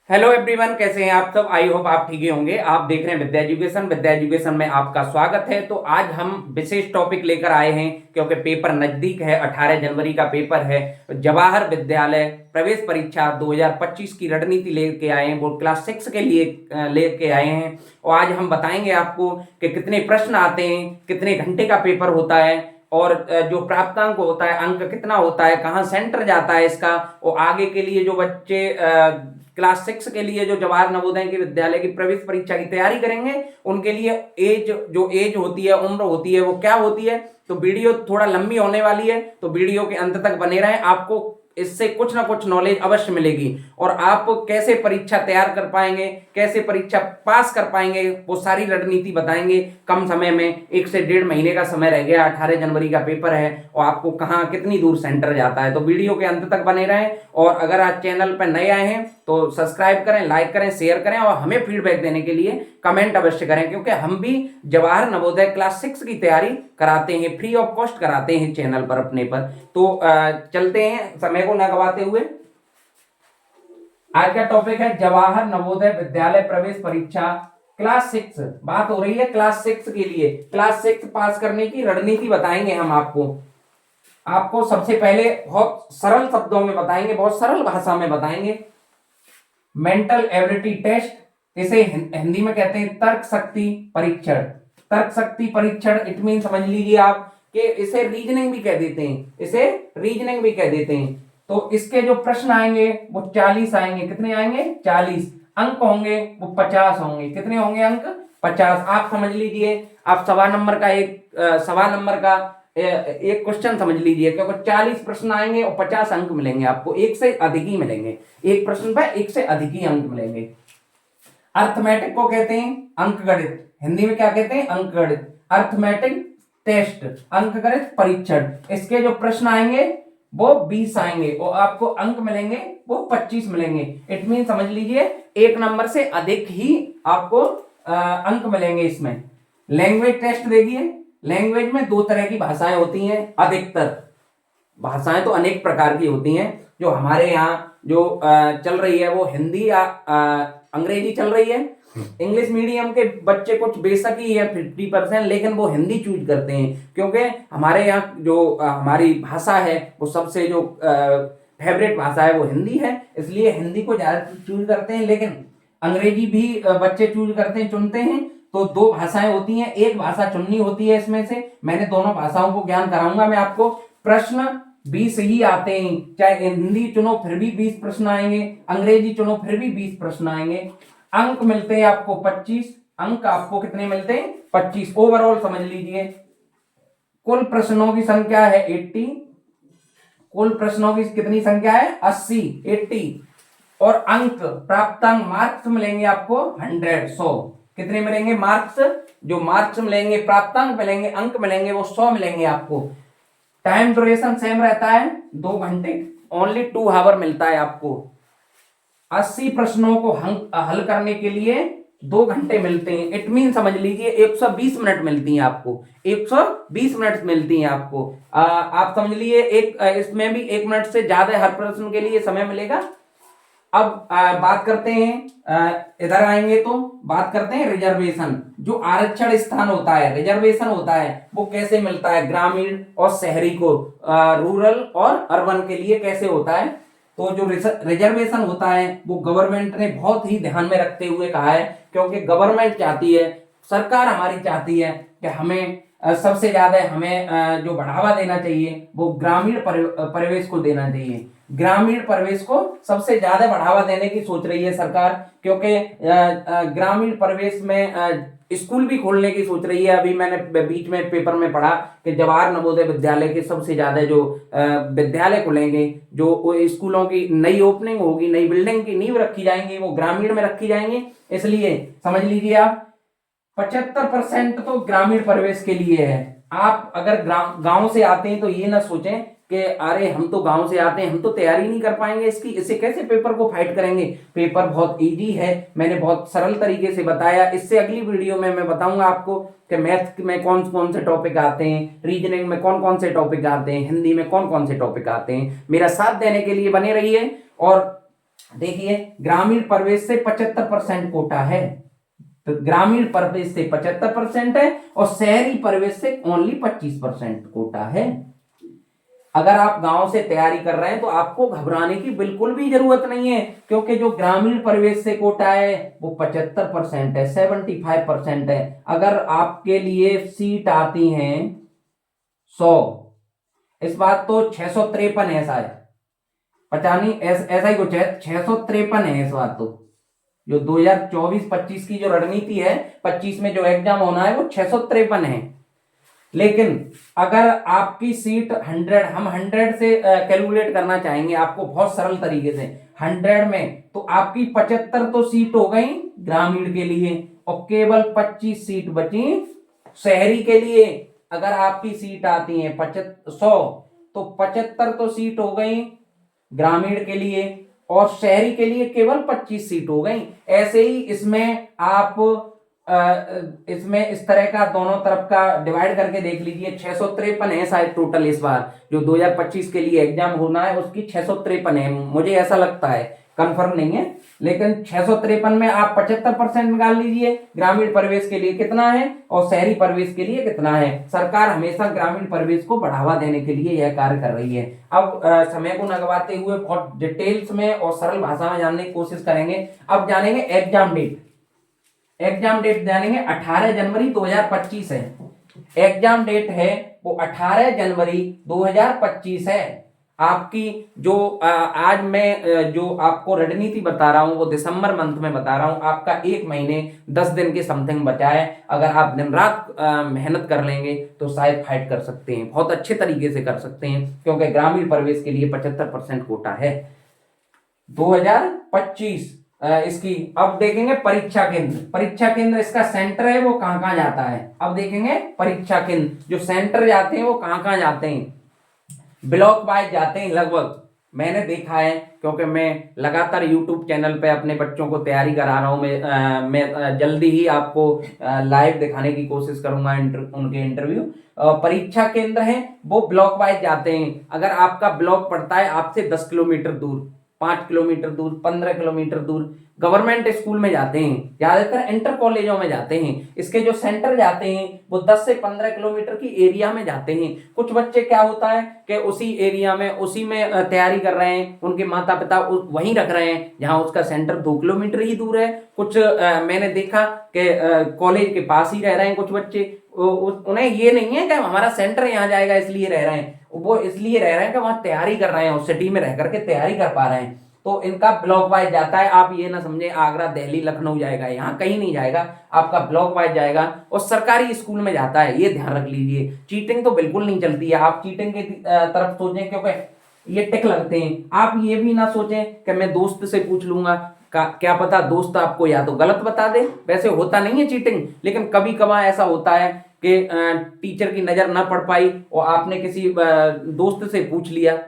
Hello everyone, कैसे हैं आप सब। आई होप आप ठीक ही होंगे। आप देख रहे हैं विद्या एजुकेशन। विद्या एजुकेशन में आपका स्वागत है। तो आज हम विशेष टॉपिक लेकर आए हैं क्योंकि पेपर नजदीक है। 18 जनवरी का पेपर है। जवाहर विद्यालय प्रवेश परीक्षा 2025 की रणनीति लेके आए हैं। वो क्लास 6 के लिए लेके आए हैं। और आज हम बताएंगे आपको कि कितने प्रश्न आते हैं, कितने घंटे का पेपर होता है, और जो प्राप्तांक होता है, अंक कितना होता है, कहाँ सेंटर जाता है इसका। और आगे के लिए जो बच्चे क्लास 6 के लिए जो जवाहर नवोदय के विद्यालय की प्रवेश परीक्षा की तैयारी करेंगे, उनके लिए एज होती है, उम्र होती है, वो क्या होती है। तो वीडियो थोड़ा लंबी होने वाली है, तो वीडियो के अंत तक बने रहें। आपको इससे कुछ ना कुछ नॉलेज अवश्य मिलेगी। और आप कैसे परीक्षा तैयार कर पाएंगे, कैसे परीक्षा पास कर पाएंगे, वो सारी रणनीति बताएंगे कम समय में। 1 से 1.5 महीने का समय रह गया, 18 जनवरी का पेपर है, और आपको कहाँ कितनी दूर सेंटर जाता है। तो वीडियो के अंत तक बने रहें। और अगर आज चैनल पर नए आए हैं तो सब्सक्राइब करें, लाइक करें, शेयर करें, और हमें फीडबैक देने के लिए कमेंट अवश्य करें, क्योंकि हम भी जवाहर नवोदय क्लास 6 की तैयारी कराते हैं, फ्री ऑफ कॉस्ट कराते हैं चैनल पर अपने पर। तो चलते हैं समय को न गवाते हुए। आज का टॉपिक है जवाहर नवोदय विद्यालय प्रवेश परीक्षा क्लास 6। बात हो रही है क्लास 6 के लिए। क्लास 6 पास करने की रणनीति बताएंगे हम आपको। आपको सबसे पहले बहुत सरल शब्दों में बताएंगे, बहुत सरल भाषा में बताएंगे। मेंटल एबिलिटी टेस्ट, इसे हिंदी में कहते हैं तर्क शक्ति परीक्षण। तर्क शक्ति परीक्षण इट मीन समझ लीजिए आप कि इसे रीजनिंग भी कह देते हैं, इसे रीजनिंग भी कह देते हैं। तो इसके जो प्रश्न आएंगे वो 40 आएंगे। कितने आएंगे? 40। अंक होंगे वो 50 होंगे। कितने होंगे अंक? 50। आप समझ लीजिए, आप सवा नंबर का एक क्वेश्चन समझ लीजिए, क्योंकि 40 प्रश्न आएंगे और 50 अंक मिलेंगे आपको। एक से अधिक ही मिलेंगे, एक प्रश्न पर एक से अधिक ही अंक मिलेंगे। अर्थमेटिक को कहते हैं अंकगणित। हिंदी में क्या कहते हैं? अंकगणित। अर्थमेटिक टेस्ट, अंकगणित परीक्षण। इसके जो प्रश्न आएंगे वो 20 आएंगे और आपको अंक मिलेंगे वो 25 मिलेंगे। इट मीन समझ लीजिए एक नंबर से अधिक ही आपको अंक मिलेंगे इसमें। लैंग्वेज टेस्ट देखिए। लैंग्वेज में 2 तरह की भाषाएं होती हैं। अधिकतर भाषाएं तो अनेक प्रकार की होती हैं। जो हमारे यहाँ जो चल रही है वो हिंदी या अंग्रेजी चल रही है। इंग्लिश मीडियम के बच्चे कुछ बेशक ही है 50%, लेकिन वो हिंदी चूज करते हैं, क्योंकि हमारे यहाँ जो हमारी भाषा है वो सबसे जो फेवरेट भाषा है वो हिंदी है, इसलिए हिंदी को ज्यादा चूज करते हैं। लेकिन अंग्रेजी भी बच्चे चूज करते हैं, चुनते हैं। तो 2 भाषाएं होती हैं, एक भाषा चुननी होती है इसमें से। मैंने दोनों भाषाओं को ज्ञान कराऊंगा मैं आपको। प्रश्न 20 ही आते हैं, चाहे हिंदी चुनो फिर भी 20 प्रश्न आएंगे, अंग्रेजी चुनो फिर भी 20 प्रश्न आएंगे। अंक मिलते हैं आपको 25। अंक आपको कितने मिलते हैं? 25। ओवरऑल समझ लीजिए कुल प्रश्नों की संख्या है 80। कुल प्रश्नों की कितनी संख्या है? 80, 80। और अंक प्राप्तांक मार्क्स मिलेंगे आपको 100। कितने मिलेंगे मार्क्स? जो मार्क्स मिलेंगे, प्राप्तांक मिलेंगे, अंक मिलेंगे वो 100 मिलेंगे आपको। टाइम ड्यूरेशन सेम रहता है 2 घंटे, ओनली 2 आवर मिलता है आपको। 80 प्रश्नों को हल करने के लिए 2 घंटे मिलते हैं। इट मीन समझ लीजिए 120 मिनट मिलती हैं आपको। 120 मिनट मिलती हैं आपको। आप समझ लिए इसमें भी 1 मिनट से ज्यादा हर प्रश्न के लिए समय मिलेगा। अब बात करते हैं, इधर आएंगे तो बात करते हैं रिजर्वेशन। जो आरक्षण स्थान होता है, रिजर्वेशन होता है, वो कैसे मिलता है ग्रामीण और शहरी को, रूरल और अर्बन के लिए कैसे होता है। तो जो रिजर्वेशन होता है वो गवर्नमेंट ने बहुत ही ध्यान में रखते हुए कहा है, क्योंकि गवर्नमेंट चाहती है, सरकार हमारी चाहती है कि हमें सबसे ज्यादा हमें जो बढ़ावा देना चाहिए वो ग्रामीण परिवेश को देना चाहिए। ग्रामीण परिवेश को सबसे ज्यादा बढ़ावा देने की सोच रही है सरकार, क्योंकि ग्रामीण परिवेश में स्कूल भी खोलने की सोच रही है। अभी मैंने बीच में पेपर में पढ़ा कि जवाहर नवोदय विद्यालय के सबसे ज्यादा जो विद्यालय खुलेंगे, जो स्कूलों की नई ओपनिंग होगी, नई बिल्डिंग की नींव रखी जाएंगी, वो ग्रामीण में रखी जाएंगी। इसलिए समझ लीजिए आप 75% तो ग्रामीण परिवेश के लिए है। आप अगर गांव से आते हैं तो ये ना सोचें कि अरे हम तो गांव से आते हैं, हम तो तैयारी नहीं कर पाएंगे इसकी, इसे कैसे पेपर को फाइट करेंगे। पेपर बहुत इजी है, मैंने बहुत सरल तरीके से बताया। इससे अगली वीडियो में मैं बताऊंगा आपको कि मैथ में कौन कौन से टॉपिक आते हैं, रीजनिंग में कौन कौन से टॉपिक आते हैं, हिंदी में कौन कौन से टॉपिक आते हैं। मेरा साथ देने के लिए बने रहिए। और देखिए ग्रामीण प्रवेश से 75% कोटा है, तो ग्रामीण प्रवेश से 75% है और शहरी प्रवेश से ओनली 25% कोटा है। अगर आप गांव से तैयारी कर रहे हैं तो आपको घबराने की बिल्कुल भी जरूरत नहीं है, क्योंकि जो ग्रामीण प्रवेश से कोटा है वो 75% है, 75% है। अगर आपके लिए सीट आती हैं 100, इस बात तो 653 है शायद, पता नहीं ऐसा ही कुछ है, 653 है इस बात तो। जो 2024-25 की जो रणनीति है, 25 में जो एग्जाम होना है वो 653 है। लेकिन अगर आपकी सीट 100, हम 100 से कैलकुलेट करना चाहेंगे आपको बहुत सरल तरीके से, 100 में तो आपकी 75 तो सीट हो गई ग्रामीण के लिए और केवल 25 सीट बची शहरी के लिए। अगर आपकी सीट आती है 100 तो 75 तो सीट हो गई ग्रामीण के लिए और शहरी के लिए केवल 25 सीट हो गई। ऐसे ही इसमें आप इसमें इस तरह का दोनों तरफ का डिवाइड करके देख लीजिए, 653 है शायद टोटल इस बार जो 2025 के लिए एग्जाम होना है उसकी 653 है, मुझे ऐसा लगता है, कंफर्म नहीं है, लेकिन 653 में आप 75% निकाल लीजिए। ग्रामीण प्रवेश के लिए कितना है और शहरी प्रवेश के लिए कितना है। सरकार हमेशा ग्रामीण प्रवेश को बढ़ावा देने के लिए यह कार्य कर रही है। अब समय को न गवाते हुए बहुत डिटेल्स में और सरल भाषा में जानने की कोशिश करेंगे। अब जानेंगे एग्जाम डेट। एग्जाम डेट जानेंगे 18 जनवरी 2025 है। एग्जाम डेट है वो 18 जनवरी 2025 है। आपकी जो आज मैं जो आपको रणनीति बता रहा हूं वो दिसंबर मंथ में बता रहा हूं। आपका 1 महीने 10 दिन के समथिंग बचा है। अगर आप दिन रात मेहनत कर लेंगे तो शायद फाइट कर सकते हैं, बहुत अच्छे तरीके से कर सकते हैं, क्योंकि ग्रामीण प्रवेश के लिए 75% कोटा है 2025 इसकी। अब देखेंगे परीक्षा केंद्र। परीक्षा केंद्र इसका सेंटर है वो कहां कहां जाता है। अब देखेंगे परीक्षा केंद्र जो सेंटर जाते हैं वो कहां कहां जाते हैं। ब्लॉक वाइज जाते हैं लगभग, मैंने देखा है क्योंकि मैं लगातार यूट्यूब चैनल पे अपने बच्चों को तैयारी करा रहा हूं। मैं जल्दी ही आपको लाइव दिखाने की कोशिश करूंगा उनके इंटरव्यू। परीक्षा केंद्र है वो ब्लॉक वाइज जाते हैं। अगर आपका ब्लॉक पड़ता है आपसे 10 किलोमीटर दूर, 5 किलोमीटर दूर, 15 किलोमीटर दूर, गवर्नमेंट स्कूल में जाते हैं, ज्यादातर इंटर कॉलेजों में जाते हैं। इसके जो सेंटर जाते हैं वो 10 से 15 किलोमीटर की एरिया में जाते हैं। कुछ बच्चे क्या होता है कि उसी एरिया में उसी में तैयारी कर रहे हैं, उनके माता पिता वहीं रख रहे हैं जहां उसका सेंटर 2 किलोमीटर ही दूर है। कुछ मैंने देखा कि कॉलेज के पास ही रह रहे हैं कुछ बच्चे, उन्हें ये नहीं है कि हमारा सेंटर यहाँ जाएगा इसलिए रह रहे हैं, वो इसलिए रह रहे हैं कि वहां तैयारी कर रहे हैं, उस सिटी में रह करके तैयारी कर पा रहे हैं। तो इनका ब्लॉक वाइज जाता है। आप ये ना समझे आगरा, दिल्ली, लखनऊ जाएगा, यहाँ कहीं नहीं जाएगा, आपका ब्लॉक वाइज जाएगा और सरकारी स्कूल में जाता है, ये ध्यान रख लीजिए। चीटिंग तो बिल्कुल नहीं चलती है। आप चीटिंग की तरफ सोचें क्योंकि ये टिक लगते हैं। आप ये भी ना सोचें कि मैं दोस्त से पूछ लूंगा, क्या पता दोस्त आपको या तो गलत बता दे। वैसे होता नहीं है चीटिंग, लेकिन कभी कभार ऐसा होता है कि टीचर की नजर ना पड़ पाई और आपने किसी दोस्त से पूछ लिया।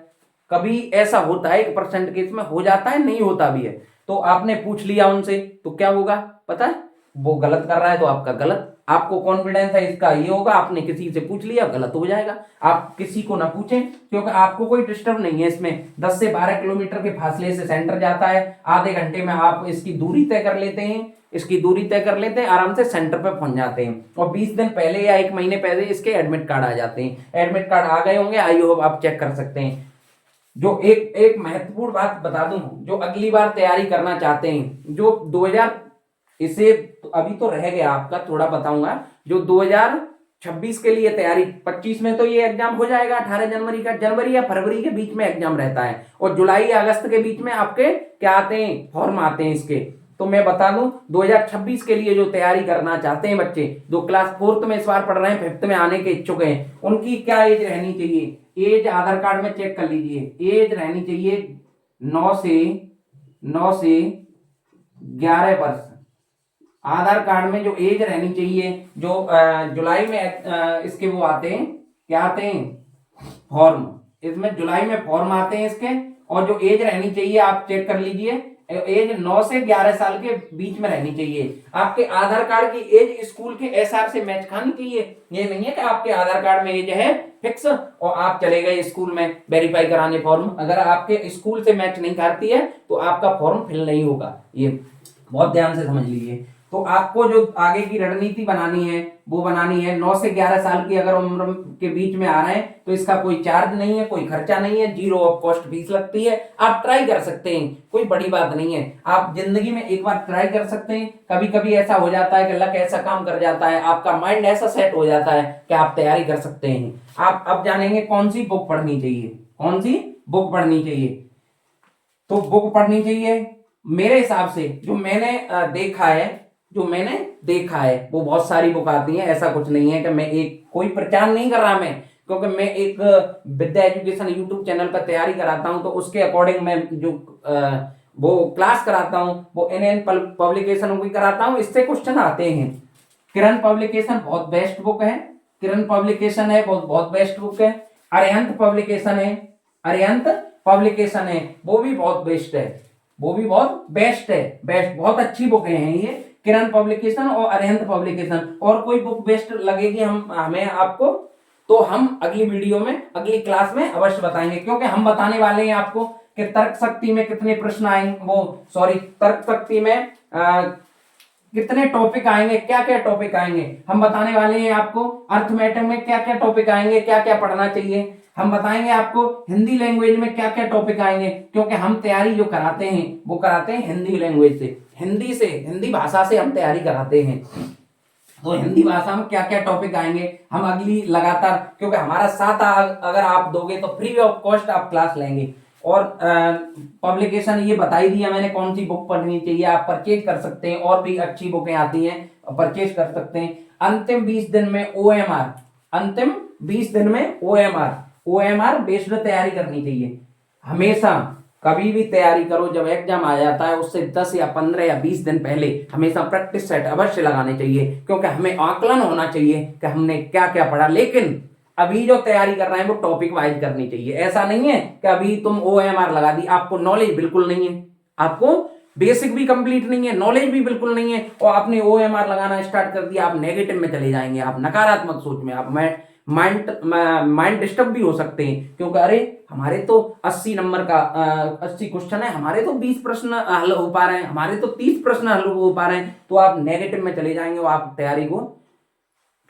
कभी ऐसा होता है, 1% केस में हो जाता है, नहीं होता भी है। तो आपने पूछ लिया उनसे तो क्या होगा पता है, वो गलत कर रहा है तो आपका गलत, आपको कॉन्फिडेंस है इसका ये होगा, आपने किसी से पूछ लिया गलत हो जाएगा। आप किसी को ना पूछें क्योंकि आपको कोई डिस्टर्ब नहीं है इसमें। 10 से 12 किलोमीटर के फासले से सेंटर जाता है, आधे घंटे में आप इसकी दूरी तय कर लेते हैं, इसकी दूरी तय कर लेते हैं, आराम से सेंटर पे पहुंच जाते हैं। और 20 दिन पहले या 1 महीने पहले इसके एडमिट कार्ड आ जाते हैं। एडमिट कार्ड आ गए होंगे, आई होप आप चेक कर सकते हैं। जो एक महत्वपूर्ण बात बता दूं, जो अगली बार तैयारी करना चाहते हैं, जो 2000 इसे अभी तो रह गया आपका, थोड़ा बताऊंगा, जो 2026 के लिए तैयारी, 25 में तो ये एग्जाम हो जाएगा 18 जनवरी का, जनवरी या फरवरी के बीच में एग्जाम रहता है और जुलाई या अगस्त के बीच में आपके क्या आते हैं, फॉर्म आते हैं इसके। तो मैं बता दूं 2026 के लिए जो तैयारी करना चाहते हैं बच्चे, जो क्लास 4th में इस बार पढ़ रहे हैं, 5th में आने के इच्छुक हैं, उनकी क्या एज रहनी चाहिए। एज आधार कार्ड में चेक कर लीजिए, एज रहनी चाहिए 9 से 11 वर्ष। आधार कार्ड में जो एज रहनी चाहिए, जो जुलाई में इसके वो आते हैं, क्या आते हैं, फॉर्म, इसमें जुलाई में फॉर्म आते हैं इसके, और जो एज रहनी चाहिए आप चेक कर लीजिए एज 9 से 11 साल के बीच में रहनी चाहिए। आपके आधार कार्ड की एज स्कूल के एसआर से मैच खानी चाहिए। ये नहीं है कि आपके आधार कार्ड में एज है फिक्स और आप चले गए स्कूल में वेरीफाई कराने फॉर्म, अगर आपके स्कूल से मैच नहीं करती है तो आपका फॉर्म फिल नहीं होगा। ये बहुत ध्यान से समझ लीजिए। तो आपको जो आगे की रणनीति बनानी है वो बनानी है। 9 से 11 साल की अगर उम्र के बीच में आ रहे हैं तो इसका कोई चार्ज नहीं है, कोई खर्चा नहीं है, जीरो ऑफ कॉस्ट फीस लगती है। आप ट्राई कर सकते हैं, कोई बड़ी बात नहीं है। आप जिंदगी में एक बार ट्राई कर सकते हैं। कभी कभी ऐसा हो जाता है कि लक ऐसा काम कर जाता है, आपका माइंड ऐसा सेट हो जाता है कि आप तैयारी कर सकते हैं। आप अब जानेंगे कौन सी बुक पढ़नी चाहिए, कौन सी बुक पढ़नी चाहिए। तो बुक पढ़नी चाहिए मेरे हिसाब से जो मैंने देखा है वो बहुत सारी बुक आती हैं। ऐसा कुछ नहीं है कि मैं एक कोई प्रचार नहीं कर रहा मैं, क्योंकि मैं एक विद्या एजुकेशन यूट्यूब चैनल पर तैयारी कराता हूं तो उसके अकॉर्डिंग मैं जो वो क्लास कराता हूं वो एनएन पब्लिकेशन की कराता हूं। इससे क्वेश्चन आते हैं। किरण पब्लिकेशन बहुत बेस्ट बुक है, किरण पब्लिकेशन है बहुत बेस्ट बुक है। अरिहंत पब्लिकेशन है, अरिहंत पब्लिकेशन है वो भी बहुत बेस्ट है, वो भी बहुत बेस्ट है, बेस्ट बहुत अच्छी बुक हैं ये किरण पब्लिकेशन और अरिहंत पब्लिकेशन। और कोई बुक बेस्ट लगेगी हमें आपको तो हम अगली वीडियो में अगली क्लास में अवश्य बताएंगे, क्योंकि हम बताने वाले हैं आपको कि तर्क शक्ति में कितने प्रश्न आएंगे, तर्क शक्ति में कितने टॉपिक आएंगे, क्या क्या टॉपिक आएंगे हम बताने वाले हैं आपको। अर्थमेटिक में क्या क्या टॉपिक आएंगे, क्या क्या पढ़ना चाहिए हम बताएंगे आपको। हिंदी लैंग्वेज में क्या क्या टॉपिक आएंगे, क्योंकि हम तैयारी जो कराते हैं वो कराते हैं हिंदी लैंग्वेज से, हिंदी भाषा से हम तैयारी कराते हैं। तो हिंदी भाषा में क्या क्या टॉपिक आएंगे हम अगली लगातार, क्योंकि हमारा साथ अगर आप दोगे तो फ्री ऑफ कॉस्ट आप क्लास लेंगे। और पब्लिकेशन ये बता ही दिया मैंने कौन सी बुक पढ़नी चाहिए, आप परचेज कर सकते हैं, और भी अच्छी बुकें आती हैं परचेज कर सकते हैं। अंतिम 20 दिन में ओएमआर, अंतिम 20 दिन में ओएमआर बेस्ड तैयारी करनी चाहिए। हमेशा कभी भी तैयारी करो, जब एग्जाम आ जाता है उससे 10 या 15 या 20 दिन पहले हमेशा प्रैक्टिस सेट अवश्य लगाने चाहिए, क्योंकि हमें आकलन होना चाहिए कि हमने क्या क्या पढ़ा। लेकिन अभी जो तैयारी कर रहे हैं वो टॉपिक वाइज करनी चाहिए। ऐसा नहीं है कि अभी तुम ओएमआर लगा दी, आपको नॉलेज बिल्कुल नहीं है, आपको बेसिक भी कंप्लीट नहीं है, नॉलेज भी बिल्कुल नहीं है, और आपने ओएमआर लगाना स्टार्ट कर दिया, आप नेगेटिव में चले जाएंगे, आप नकारात्मक सोच में, आप माइंड डिस्टर्ब भी हो सकते हैं। क्योंकि अरे हमारे तो 80 नंबर का 80 क्वेश्चन है, हमारे तो 20 प्रश्न हल हो पा रहे हैं, हमारे तो 30 प्रश्न हल हो पा रहे हैं, तो आप नेगेटिव में चले जाएंगे और आप तैयारी को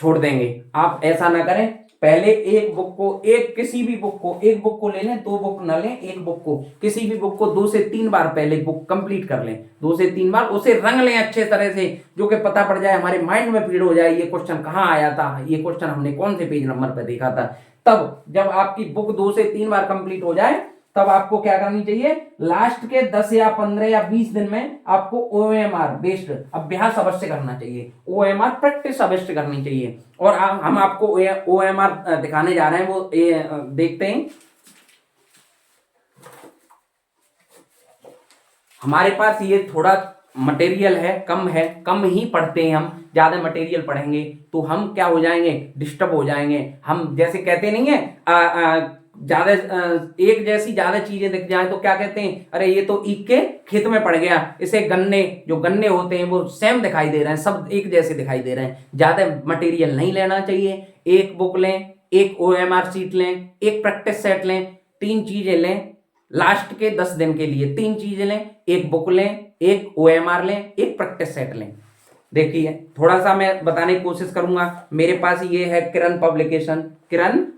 छोड़ देंगे। आप ऐसा ना करें। पहले एक बुक को किसी भी बुक को एक बुक को ले लें, 2 बुक न लें, एक बुक को किसी भी बुक को 2 से 3 बार पहले बुक कंप्लीट कर लें, 2 से 3 बार उसे रंग लें अच्छे तरह से, जो कि पता पड़ जाए, हमारे माइंड में फीड हो जाए ये क्वेश्चन कहाँ आया था, ये क्वेश्चन हमने कौन से पेज नंबर पर देखा था। तब जब आपकी बुक 2 से 3 बार कंप्लीट हो जाए तब आपको क्या करनी चाहिए, लास्ट के 10 या 15 या 20 दिन में आपको ओएमआर बेस्ड अभ्यास अवश्य करना चाहिए, ओएमआर प्रैक्टिस अवश्य करनी चाहिए। और हम आपको ओएमआर दिखाने जा रहे हैं, वो देखते हैं। हमारे पास ये थोड़ा मटेरियल है, कम ही पढ़ते हैं हम, ज्यादा मटेरियल पढ़ेंगे तो हम क्या हो जाएंगे, डिस्टर्ब हो जाएंगे। हम जैसे कहते नहीं है ज्यादा एक जैसी ज्यादा चीजें दिख जाए तो क्या कहते हैं, अरे ये तो ईख के खेत में पड़ गया, इसे गन्ने होते हैं वो सेम दिखाई दे रहे हैं, सब एक जैसे दिखाई दे रहे हैं। ज्यादा मटेरियल नहीं लेना चाहिए, एक बुक लें, एक ओएमआर शीट लें, एक प्रैक्टिस सेट लें, 3 चीजें लें लास्ट के 10 दिन के लिए, 3 चीजें लें, एक बुक लें, एक ओएमआर लें, एक प्रैक्टिस सेट लें। देखिए थोड़ा सा मैं बताने की कोशिश करूंगा। मेरे पास ये है किरण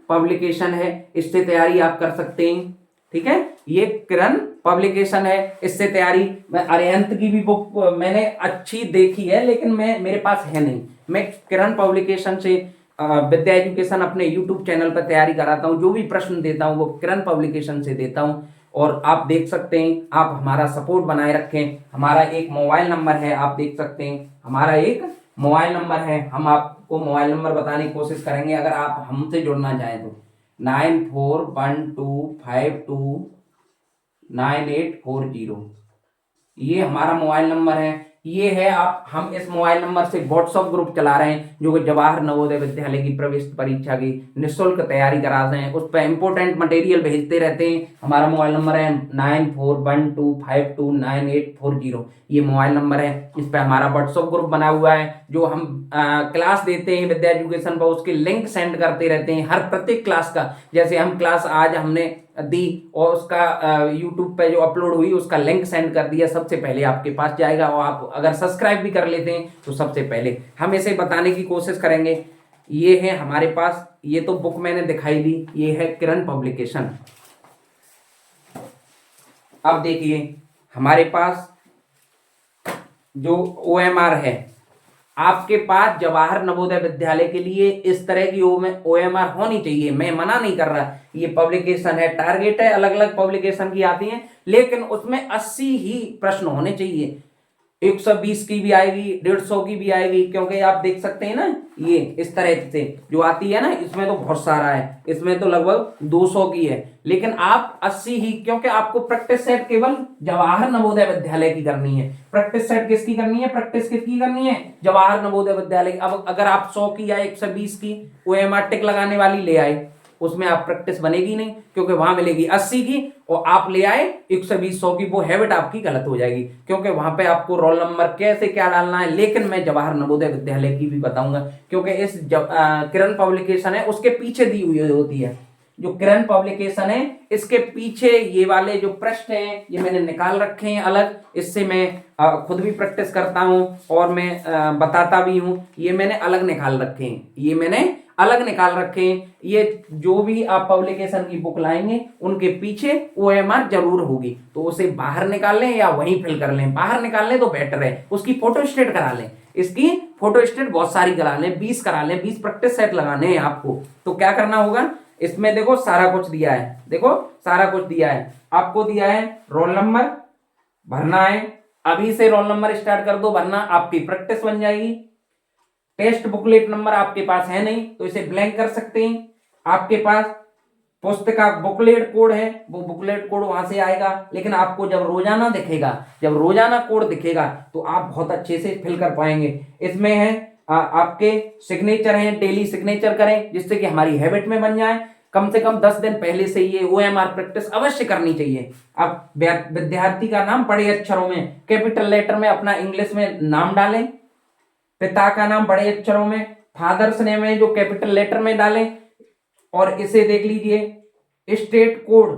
पब्लिकेशन है, इससे तैयारी आप कर सकते हैं, ठीक है। ये किरण पब्लिकेशन है, इससे तैयारी। अरिहंत की भी बुक मैंने अच्छी देखी है लेकिन मेरे पास है नहीं। मैं किरण पब्लिकेशन से विद्या एजुकेशन अपने यूट्यूब चैनल पर तैयारी कराता हूँ, जो भी प्रश्न देता हूँ वो किरण पब्लिकेशन से देता हूँ, और आप देख सकते हैं। आप हमारा सपोर्ट बनाए रखें। हमारा एक मोबाइल नंबर है, आप देख सकते हैं, हमारा एक मोबाइल नंबर है। हम आपको मोबाइल नंबर बताने की कोशिश करेंगे अगर आप हमसे जुड़ना चाहें तो 9412529840, ये हमारा मोबाइल नंबर है। ये है आप हम इस मोबाइल नंबर से व्हाट्सएप ग्रुप चला रहे हैं जो कि जवाहर नवोदय विद्यालय की प्रवेश परीक्षा की निःशुल्क तैयारी करा रहे हैं। उस पर इंपोर्टेंट मटेरियल भेजते रहते हैं। हमारा मोबाइल नंबर है 9412529840। ये मोबाइल नंबर है। इस पर हमारा व्हाट्सएप ग्रुप बना हुआ है। जो हम क्लास देते हैं विद्या एजुकेशन पर, उसके लिंक सेंड करते रहते हैं हर प्रत्येक क्लास का। जैसे हम क्लास आज हमने दी और उसका यूट्यूब पे जो अपलोड हुई उसका लिंक सेंड कर दिया, सबसे पहले आपके पास जाएगा। और आप अगर सब्सक्राइब भी कर लेते हैं तो सबसे पहले हम इसे बताने की कोशिश करेंगे। ये है हमारे पास, ये तो बुक मैंने दिखाई दी, ये है किरण पब्लिकेशन। अब देखिए हमारे पास जो OMR है, आपके पास जवाहर नवोदय विद्यालय के लिए इस तरह की OMR होनी चाहिए। मैं मना नहीं कर रहा, ये पब्लिकेशन है, टारगेट है, अलग अलग पब्लिकेशन की आती हैं, लेकिन उसमें 80 ही प्रश्न होने चाहिए। 120 की भी आएगी, 150 की भी आएगी, क्योंकि आप देख सकते हैं ना ये इस तरह से जो आती है ना, इसमें तो बहुत सारा है, इसमें तो लगभग 200 की है, लेकिन आप 80 ही, क्योंकि आपको प्रैक्टिस सेट केवल जवाहर नवोदय विद्यालय की करनी है। प्रैक्टिस सेट किसकी करनी है? प्रैक्टिस किसकी करनी है? जवाहर नवोदय विद्यालय की। अब अगर आप 100 की या 120 की OMR टिक लगाने वाली ले आए, उसमें आप प्रैक्टिस बनेगी नहीं, क्योंकि वहां मिलेगी 80 की और आप ले आए 120 100 की, वो हैबिट आपकी गलत हो जाएगी, क्योंकि वहां पे आपको रोल नंबर कैसे क्या डालना है। लेकिन मैं जवाहर नवोदय विद्यालय की भी बताऊंगा, क्योंकि इस किरण पब्लिकेशन है उसके पीछे दी हुई होती है। जो किरण पब्लिकेशन है इसके पीछे ये वाले जो प्रश्न हैं ये मैंने निकाल रखे हैं अलग। इससे मैं खुद भी प्रैक्टिस करता हूं और मैं बताता भी हूं। ये मैंने अलग निकाल रखे हैं, ये मैंने अलग निकाल रखे हैं। ये जो भी आप पब्लिकेशन की बुक लाएंगे उनके पीछे OMR जरूर होगी, तो उसे बाहर निकाल लें या वहीं फिल कर लें। बाहर निकाल लें तो बेटर है, उसकी फोटो स्टेट करा लें, इसकी फोटो स्टेट बहुत सारी करा लें, 20 करा लें, 20 प्रैक्टिस सेट लगाने हैं आपको। तो क्या करना होगा, इसमें देखो सारा कुछ दिया है, देखो सारा कुछ दिया है आपको। दिया है रोल नंबर भरना है, अभी से रोल नंबर स्टार्ट कर दो भरना, आपकी प्रैक्टिस बन जाएगी। टेस्ट बुकलेट नंबर आपके पास है नहीं तो इसे ब्लैंक कर सकते हैं। आपके पास पुस्तका बुकलेट कोड है, वो बुकलेट कोड वहां से आएगा, लेकिन आपको जब रोजाना दिखेगा, जब रोजाना कोड दिखेगा तो आप बहुत अच्छे से फिल कर पाएंगे। इसमें है आपके सिग्नेचर हैं, डेली सिग्नेचर करें जिससे कि हमारी हैबिट में बन जाए। कम से कम 10 दिन पहले से ये OMR प्रैक्टिस अवश्य करनी चाहिए। अब विद्यार्थी का नाम बड़े अक्षरों में कैपिटल लेटर में अपना इंग्लिश में नाम डालें, पिता का नाम बड़े अक्षरों में, फादर्स नेम है जो कैपिटल लेटर में डालें। और इसे देख लीजिए स्टेट कोड,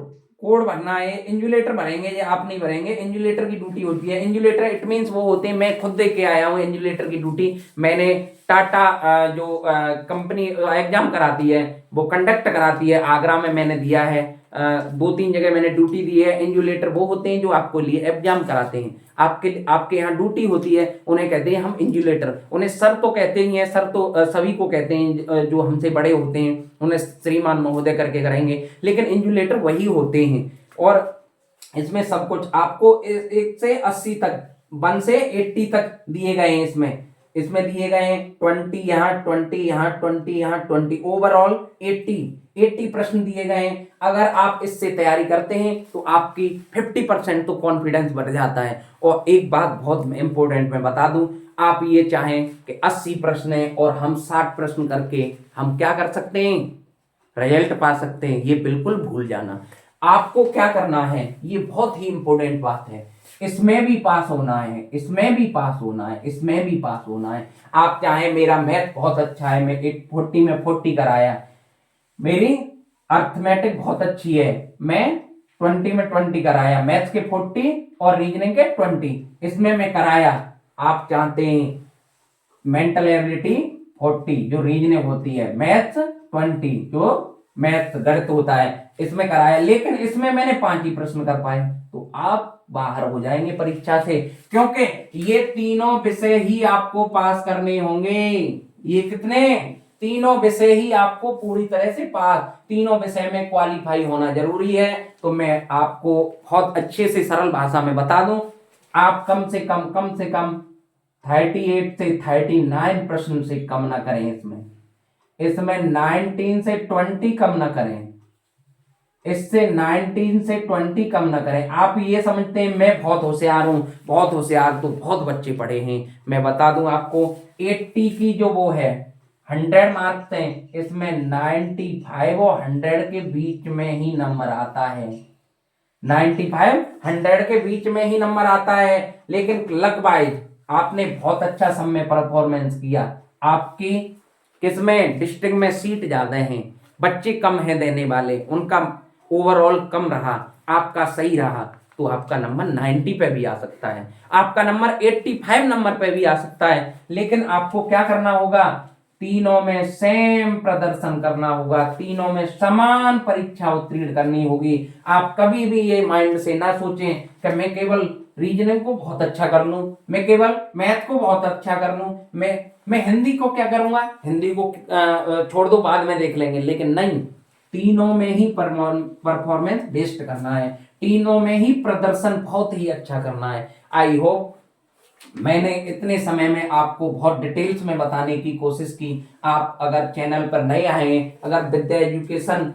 कोड भरना है। इंजुलेटर भरेंगे या आप नहीं भरेंगे, इंजुलेटर की ड्यूटी होती है। इंजुलेटर इट मींस वो होते हैं, मैं खुद दे के आया हूँ इंजुलेटर की ड्यूटी। मैंने टाटा जो कंपनी एग्जाम कराती है वो कंडक्ट कराती है, आगरा में मैंने दिया है। 2-3 जगह मैंने ड्यूटी दी है। इंजुलेटर वो होते हैं जो आपको लिए एग्जाम कराते हैं, आपके यहाँ ड्यूटी होती है, उन्हें कहते हैं हम इंजुलेटर। उन्हें सर तो कहते ही हैं, सर तो सभी को कहते हैं जो हमसे बड़े होते हैं, उन्हें श्रीमान महोदय करके करेंगे, लेकिन इंजुलेटर वही होते हैं। और इसमें सब कुछ आपको 1 से 80 तक, 1 से 80 तक दिए गए हैं। इसमें दिए गए हैं 20 यहाँ, 20 यहाँ, 20 यहाँ, 20, ओवरऑल 80 प्रश्न दिए गए हैं। अगर आप इससे तैयारी करते हैं तो आपकी 50% तो कॉन्फिडेंस बढ़ जाता है। और एक बात बहुत इंपॉर्टेंट मैं बता दूं, आप ये चाहें कि 80 प्रश्न है और हम 60 प्रश्न करके हम क्या कर सकते हैं, रिजल्ट पा सकते हैं, ये बिल्कुल भूल जाना। आपको क्या करना है, ये बहुत ही इंपॉर्टेंट बात है। इसमें भी पास होना है, इसमें भी पास होना है, इसमें भी पास होना है। आप चाहे मेरा मैथ बहुत अच्छा है, मैं 40 में 40 कराया, मेरी अर्थमेटिक बहुत अच्छी है, मैं 20 में 20 कराया, मैथ्स के 40 और रीजनिंग के 20 इसमें मैं कराया। आप चाहते हैं मेंटल एबिलिटी 40 जो रीजनिंग होती है, मैथ्स 20 जो मैथ्स गणित होता है, इसमें कराया, लेकिन इसमें मैंने 5 ही प्रश्न कर पाए, तो आप बाहर हो जाएंगे परीक्षा से, क्योंकि ये तीनों विषय ही आपको पास करने होंगे। ये कितने, तीनों विषय ही आपको पूरी तरह से पास, तीनों विषय में क्वालिफाई होना जरूरी है। तो मैं आपको बहुत अच्छे से सरल भाषा में बता दूं, आप कम से कम 38 से 39 प्रश्न से कम ना करें। इसमें 19 से 20 कम ना करें। इससे 19 से 20 कम ना करें। आप ये समझते हैं मैं बहुत होशियार हूं, बहुत होशियार, तो बहुत बच्चे पढ़े हैं। मैं बता दूं आपको 80 की जो वो है 100 मार्क्स हैं, इसमें 95 और 100 के बीच में ही नंबर आता है। 95 100 के बीच में ही नंबर आता है। लेकिन लक वाइज आपने बहुत अच्छा सब में परफॉर्मेंस किया, आपकी किसमें डिस्ट्रिक्ट में सीट ज्यादा हैं, बच्चे कम हैं देने वाले, उनका ओवरऑल कम रहा, आपका सही रहा, तो आपका नंबर 90 पे भी आ सकता है, आपका नंबर 85 नंबर पे भी आ सकता है। लेकिन आपको क्या करना होगा, तीनों में सेम प्रदर्शन करना होगा, तीनों में समान परीक्षा उत्तीर्ण करनी होगी। आप कभी भी ये माइंड से ना सोचें कि मैं केवल रीजनिंग को बहुत अच्छा कर लूं, मैं केवल मैथ को बहुत अच्छा कर लूं, मैं हिंदी को क्या करूंगा, हिंदी को छोड़ दो बाद में देख लेंगे। लेकिन नहीं, तीनों में ही परफॉर्मेंस बेस्ट करना है, तीनों में ही प्रदर्शन बहुत ही अच्छा करना है। आई होप मैंने इतने समय में आपको बहुत डिटेल्स में बताने की कोशिश की। आप अगर चैनल पर नए आए हैं, अगर विद्या एजुकेशन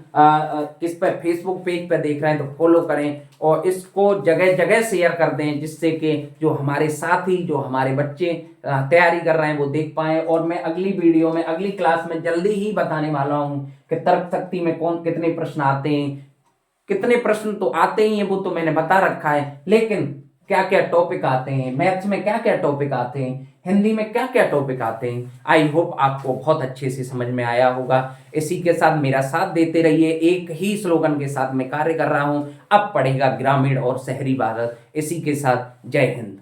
किस पर फेसबुक पेज पर देख रहे हैं तो फॉलो करें और इसको जगह जगह शेयर कर दें, जिससे कि जो हमारे साथी, जो हमारे बच्चे तैयारी कर रहे हैं वो देख पाएं। और मैं अगली वीडियो में, अगली क्लास में जल्दी ही बताने वाला हूं कि तर्क शक्ति में कौन कितने प्रश्न आते हैं। कितने प्रश्न तो आते ही हैं वो तो मैंने बता रखा है, लेकिन क्या क्या टॉपिक आते हैं, मैथ्स में क्या क्या टॉपिक आते हैं, हिंदी में क्या क्या टॉपिक आते हैं, आई होप आपको बहुत अच्छे से समझ में आया होगा। इसी के साथ मेरा साथ देते रहिए। एक ही स्लोगन के साथ मैं कार्य कर रहा हूं, अब पढ़ेगा ग्रामीण और शहरी भारत। इसी के साथ जय हिंद।